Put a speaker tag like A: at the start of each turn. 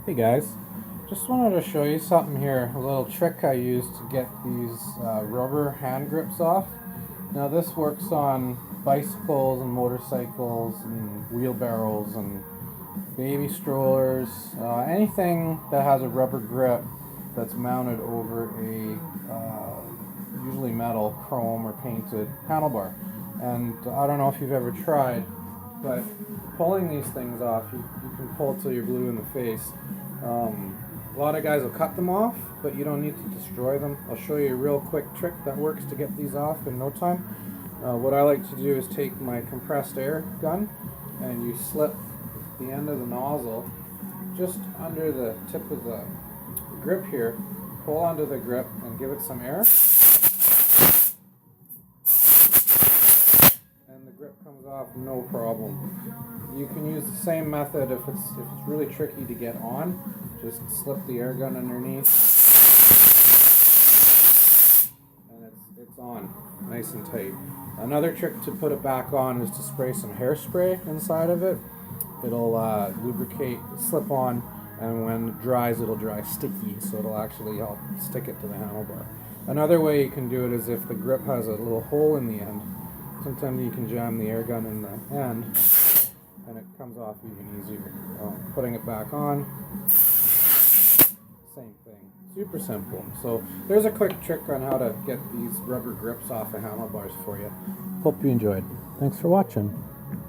A: Hey guys, just wanted to show you something here, a little trick I use to get these rubber hand grips off. Now this works on bicycles and motorcycles and wheelbarrows and baby strollers, anything that has a rubber grip that's mounted over a usually metal, chrome or painted handlebar. And I don't know if you've ever tried, but pulling these things off, you can pull it till you're blue in the face. A lot of guys will cut them off, but you don't need to destroy them. I'll show you a real quick trick that works to get these off in no time. What I like to do is take my compressed air gun and you slip the end of the nozzle just under the tip of the grip here, pull onto the grip and give it some air. And the grip comes off no problem. You can use the same method if it's really tricky to get on. Just slip the air gun underneath and it's on nice and tight. Another trick to put it back on is to spray some hairspray inside of it. It'll lubricate, slip on, and when it dries it'll dry sticky, so it'll actually help stick it to the handlebar. Another way you can do it is if the grip has a little hole in the end. Sometimes you can jam the air gun in the end and it comes off even easier. Putting it back on, same thing. Super simple. So there's a quick trick on how to get these rubber grips off of handlebars for you. Hope you enjoyed. Thanks for watching.